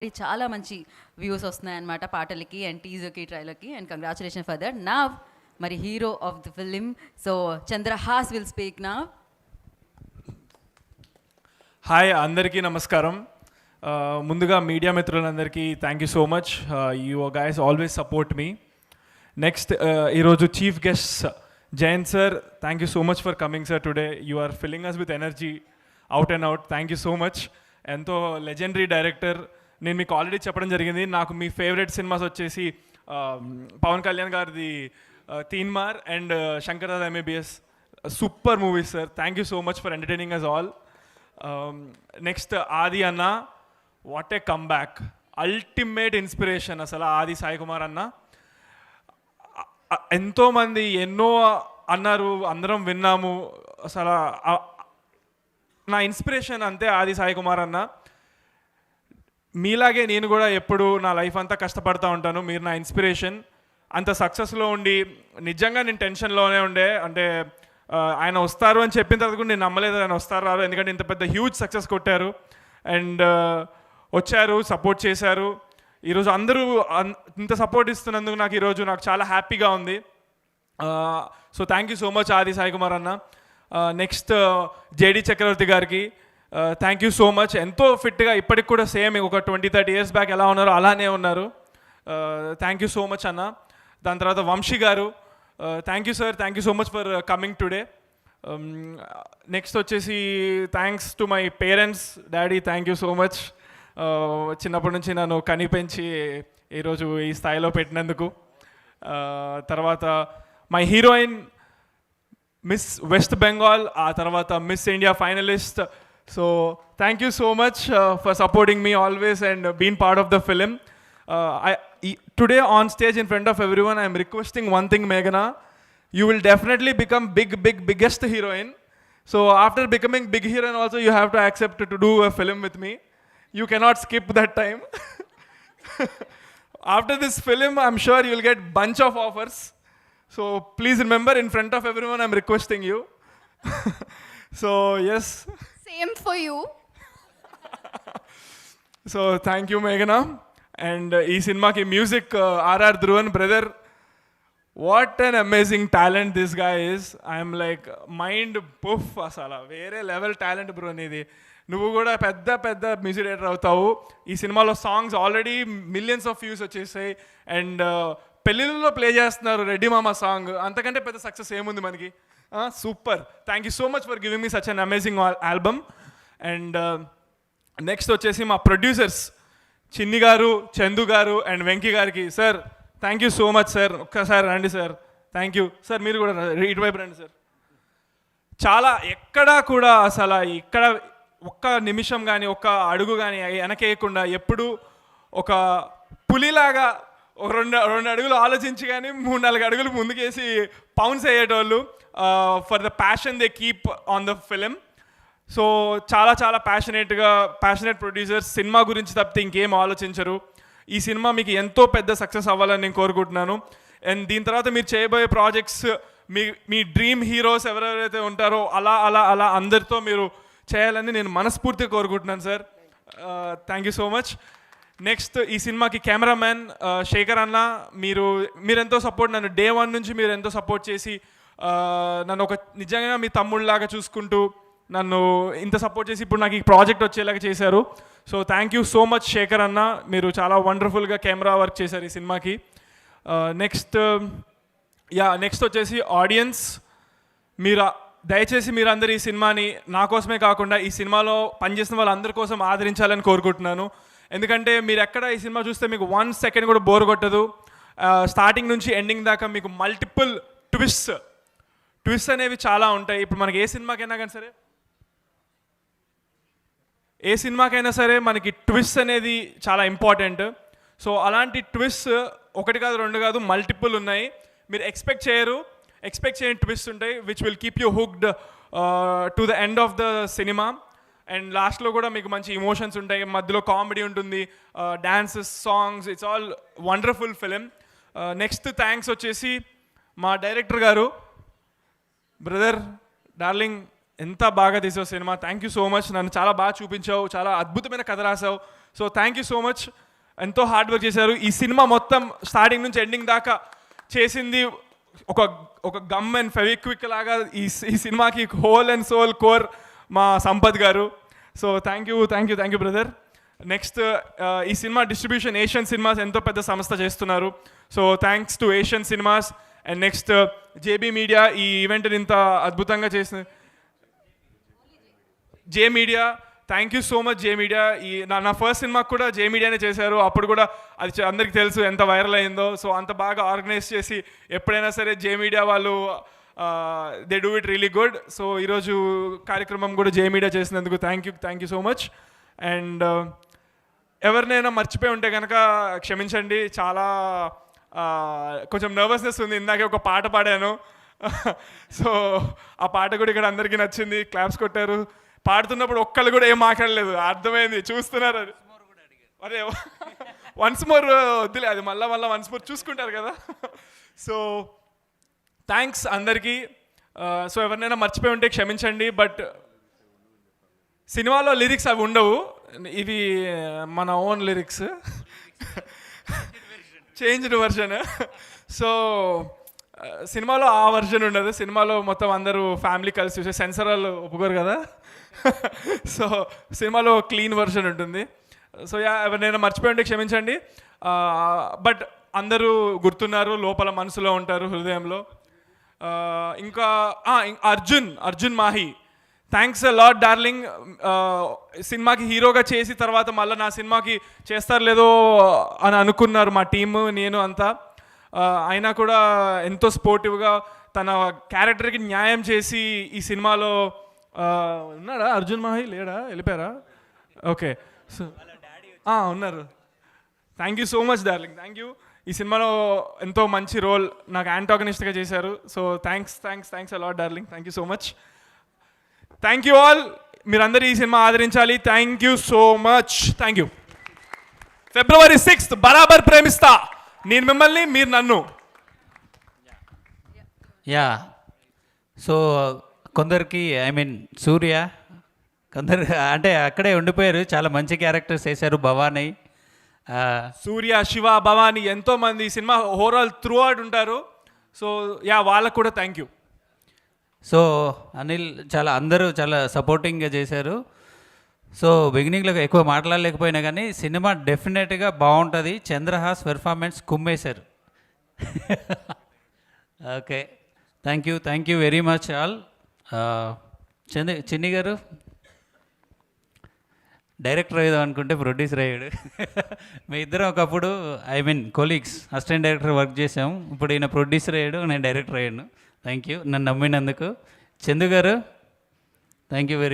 చాలా మంచి వ్యూస్ వస్తున్నాయన్నమాట పాటలకి అండ్ టీజర్కి ట్రైలర్కి అండ్ కంగ్రాచులేషన్ ఫర్ దట్. నా మరి hero of the film so Chandrahas will speak నా. హాయ్, అందరికీ నమస్కారం. ముందుగా మీడియా మిత్రులందరికీ thank you so much. You guys always support me. Next ఈరోజు chief guest Jayanth sir, thank you so much for coming sir today. You are filling us with energy out and out. Thank you so much. ఎంతో legendary director. నేను మీకు already చెప్పడం జరిగింది, నాకు మీ favourite cinemas వచ్చేసి పవన్ కళ్యాణ్ గారిది Teenmaar and Shankar Dada MBBS. Super movies sir. Thank you so much for entertaining us all. Next Aadi అన్న, what a comeback, ultimate inspiration అసలు ఆది సాయి కుమార్ అన్న. ఎంతోమంది ఎన్నో అన్నారు, అందరం విన్నాము. అసలు నా ఇన్స్పిరేషన్ అంతే ఆది సాయి కుమార్ అన్న. మీలాగే నేను కూడా ఎప్పుడు నా లైఫ్ అంతా కష్టపడుతూ ఉంటాను. మీరు నా ఇన్స్పిరేషన్. అంత సక్సెస్లో ఉండి నిజంగా నేను టెన్షన్లోనే ఉండే. అంటే ఆయన వస్తారు అని చెప్పిన తర్వాత కూడా నేను నమ్మలేదు ఆయన వస్తారు రాదు, ఎందుకంటే ఇంత పెద్ద హ్యూజ్ సక్సెస్ కొట్టారు. అండ్ వచ్చారు, సపోర్ట్ చేశారు. ఈరోజు అందరూ ఇంత సపోర్ట్ ఇస్తున్నందుకు నాకు చాలా హ్యాపీగా ఉంది. So thank you so much ఆది సాయి కుమార్ అన్న. నెక్స్ట్ జేడి చక్రవర్తి గారికి థ్యాంక్ యూ సో మచ్. ఎంతో ఫిట్గా ఇప్పటికి కూడా సేమ్ ఒక 20-30 ఇయర్స్ బ్యాక్ ఎలా ఉన్నారో అలానే ఉన్నారు. థ్యాంక్ యూ సో మచ్ అన్న. దాని తర్వాత Vamsi garu, thank you sir, thank you so much for coming today. Next వచ్చేసి thanks to my parents. Daddy, thank you so much. చిన్నప్పటి నుంచి నన్ను కనిపెంచి ఈరోజు ఈ స్థాయిలో పెట్టినందుకు. తర్వాత my heroine miss West Bengal, ఆ తర్వాత miss India finalist. So thank you so much for supporting me always and been part of the film. Today on stage in front of everyone, I am requesting one thing, Meghna. You will definitely become biggest heroine. So after becoming big heroine also, you have to accept to do a film with me. You cannot skip that time. After this film, I'm sure you will get bunch of offers. So please remember, in front of everyone, I'm requesting you. So yes. Same for you. So thank you, Meghna. And ఈ సినిమాకి music RR Dhruvan brother. What an amazing talent this guy is. I'm like mind poof. అసలు వేరే level talent bro నీది. నువ్వు కూడా పెద్ద music director అవుతావు. ఈ సినిమాలో songs already millions of views వచ్చేసాయి. అండ్ పెళ్ళిళ్ళలో ప్లే చేస్తున్నారు రెడ్డి మామ సాంగ్. అంతకంటే పెద్ద సక్సెస్ ఏముంది మనకి. Super. Thank you so much for giving me such an amazing album. And next వచ్చేసి మా ప్రొడ్యూసర్స్ చిన్ని గారు, చందు గారు అండ్ వెంకీ గారికి. Sir thank you so much sir. ఒక్కసారి రండి సార్. Thank you sir. మీరు కూడా ఇటువైపు రండి సార్. చాలా ఎక్కడా కూడా అసలు ఇక్కడ ఒక్క నిమిషం కానీ ఒక్క అడుగు కానీ వెనకేయకుండా ఎప్పుడు ఒక పులిలాగా ఒక రెండు అడుగులు ఆలోచించి కానీ 3-4 అడుగులు ముందుకేసి పౌన్స్ అయ్యేటోళ్ళు. For the passion they keep on the film. So చాలా ప్యాషనేట్ ప్రొడ్యూసర్స్. సినిమా గురించి తప్పితే ఇంకేం ఆలోచించరు. ఈ సినిమా మీకు ఎంతో పెద్ద సక్సెస్ అవ్వాలని నేను కోరుకుంటున్నాను. అండ్ దీని తర్వాత మీరు చేయబోయే ప్రాజెక్ట్స్ మీ డ్రీమ్ హీరోస్ ఎవరెవరైతే ఉంటారో అలా అందరితో మీరు చేయాలని నేను మనస్ఫూర్తిగా కోరుకుంటున్నాను sir. Thank you so much. Next ఈ సినిమాకి కెమెరామ్యాన్ శేఖర్ అన్న. మీరెంతో సపోర్ట్, నన్ను డే 1 నుంచి మీరు ఎంతో సపోర్ట్ చేసి నన్ను ఒక నిజంగా మీ తమ్ముళ్ళలాగా చూసుకుంటూ నన్ను ఇంత సపోర్ట్ చేసి ఇప్పుడు నాకు ఈ ప్రాజెక్ట్ వచ్చేలాగా చేశారు. So thank you so much Shekhar అన్న. మీరు చాలా వండర్ఫుల్గా కెమెరా వర్క్ చేశారు ఈ సినిమాకి. నెక్స్ట్ వచ్చేసి ఆడియన్స్. దయచేసి మీరందరూ ఈ సినిమాని నా కోసమే కాకుండా ఈ సినిమాలో పనిచేసిన వాళ్ళందరి కోసం ఆదరించాలని కోరుకుంటున్నాను. ఎందుకంటే మీరు ఎక్కడ ఈ సినిమా చూస్తే మీకు 1 సెకండ్ కూడా బోర్ కొట్టదు. స్టార్టింగ్ నుంచి ఎండింగ్ దాకా మీకు మల్టిపుల్ ట్విస్ట్ అనేవి చాలా ఉంటాయి. ఇప్పుడు మనకి ఏ సినిమాకైనా సరే మనకి ట్విస్ట్ అనేది చాలా ఇంపార్టెంట్. సో అలాంటి ట్విస్ట్ 1 కాదు 2 కాదు మల్టిపుల్ ఉన్నాయి. మీరు ఎక్స్పెక్ట్ చేయని ట్విస్ట్ ఉంటాయి which will keep you hooked to the end of the cinema. And లాస్ట్లో కూడా మీకు మంచి ఇమోషన్స్ ఉంటాయి, మధ్యలో కామెడీ ఉంటుంది, dances, songs. It's all wonderful film. Next thanks వచ్చేసి మా డైరెక్టర్ గారు. బ్రదర్, డార్లింగ్, ఎంత బాగా తీసావు cinema. Thank you so much. నన్ను చాలా బాగా చూపించావు, చాలా అద్భుతమైన కథ రాసావు. So thank you so much. ఎంతో హార్డ్ వర్క్ చేశారు. ఈ సినిమా మొత్తం స్టార్టింగ్ నుంచి ఎండింగ్ దాకా చేసింది ఒక ఒక గమ్ అండ్ ఫెవిక్విక్ లాగా ఈ సినిమాకి హోల్ అండ్ సోల్ కోర్ మా సంపత్ గారు. So thank you brother. Next ఈ సినిమా డిస్ట్రిబ్యూషన్ ఏషియన్ సినిమాస్ ఎంతో పెద్ద సంస్థ చేస్తున్నారు. So thanks to Asian cinemas. And next JB media ఈ ఈవెంట్ని ఇంత అద్భుతంగా చేసిన జే media, thank you so much J media. ఈ నా ఫస్ట్ సినిమాకి కూడా జే మీడియానే చేశారు. అప్పుడు కూడా అది అందరికీ తెలుసు ఎంత వైరల్ అయిందో. సో అంత బాగా ఆర్గనైజ్ చేసి ఎప్పుడైనా సరే జే మీడియా వాళ్ళు they do it really good. So ఈరోజు కార్యక్రమం కూడా జే మీడియా చేసినందుకు thank you so much. And ఎవరినైనా మర్చిపోయి ఉంటే కనుక క్షమించండి. చాలా కొంచెం నర్వస్నెస్ ఉంది. ఇందాకే ఒక పాట పాడాను. సో ఆ పాట కూడా ఇక్కడ అందరికీ నచ్చింది, క్లాప్స్ కొట్టారు. పాడుతున్నప్పుడు ఒక్కళ్ళు కూడా ఏం మాట్లాడలేదు, అర్థమైంది, చూస్తున్నారు. అది అదే వన్స్ మోర్ వద్దులే, అది మళ్ళీ వన్స్ మోర్ చూసుకుంటారు కదా. సో థ్యాంక్స్ అందరికీ. సో ఎవరినైనా మర్చిపోయి ఉంటే క్షమించండి. బట్ సినిమాలో లిరిక్స్ అవి ఉండవు, ఇవి మన own lyrics, changed version. So సినిమాలో ఆ వర్షన్ ఉండదు. సినిమాలో మొత్తం అందరూ ఫ్యామిలీ కలిసి చూసే, సెన్సర్ వాళ్ళు ఒప్పుకోరు కదా. సో సినిమాలో క్లీన్ వర్షన్ ఉంటుంది. సో ఎవరినైనా మర్చిపోయి ఉంటే క్షమించండి. బట్ అందరూ గుర్తున్నారు, లోపల మనసులో ఉంటారు, హృదయంలో. ఇంకా Arjun Mahe, thanks a lot darling. సినిమాకి హీరోగా చేసి తర్వాత మళ్ళీ నా సినిమాకి చేస్తారు లేదో అని అనుకున్నారు మా టీము, నేను అంతా. అయినా కూడా ఎంతో స్పోర్టివ్గా తన క్యారెక్టర్కి న్యాయం చేసి ఈ సినిమాలో ఉన్నాడా అర్జున్ మాహి? లేడా, వెళ్ళిపోయారా? ఓకే, సో ఉన్నారు. Thank you so much darling, thank you. ఈ సినిమాలో ఎంతో మంచి రోల్ నాకు యాంటాగనిస్ట్గా చేశారు. So thanks a lot darling, thank you so much. Thank you all. మీరందరూ ఈ సినిమా ఆదరించాలి. Thank you so much. Thank you. February 6th బరాబర్ ప్రేమిస్తా, నేను మిమ్మల్ని, మీరు నన్ను. యా, సో కొందరికి సూర్య కొందరు అంటే అక్కడే ఉండిపోయారు, చాలా మంచి క్యారెక్టర్స్ వేశారు. భవానీ, సూర్య, శివ, భవానీ ఎంతోమంది ఈ సినిమా ఓవరాల్ త్రూ అవుట్ ఉంటారు. సో వాళ్ళకు కూడా థ్యాంక్ యూ. సో అనిల్, అందరూ చాలా సపోర్టింగ్గా చేశారు. సో బిగినింగ్లో ఎక్కువ మాట్లాడలేకపోయినా కానీ సినిమా డెఫినెట్గా బాగుంటుంది. చంద్రహాస్ పెర్ఫార్మెన్స్ కుమ్మేశారు. Okay, thank you very much all. Chinni గారు డైరెక్టర్ అయ్యేదాం అనుకుంటే ప్రొడ్యూసర్ అయ్యాడు. మీ ఇద్దరం ఒకప్పుడు కొలీగ్స్, అసిస్టెంట్ డైరెక్టర్ వర్క్ చేసాం. ఇప్పుడు ఈయన ప్రొడ్యూసర్ అయ్యాడు, నేను డైరెక్టర్ అయ్యాను. థ్యాంక్ యూ నన్ను నమ్మినందుకు. చందు గారు, థ్యాంక్ యూ వెరీ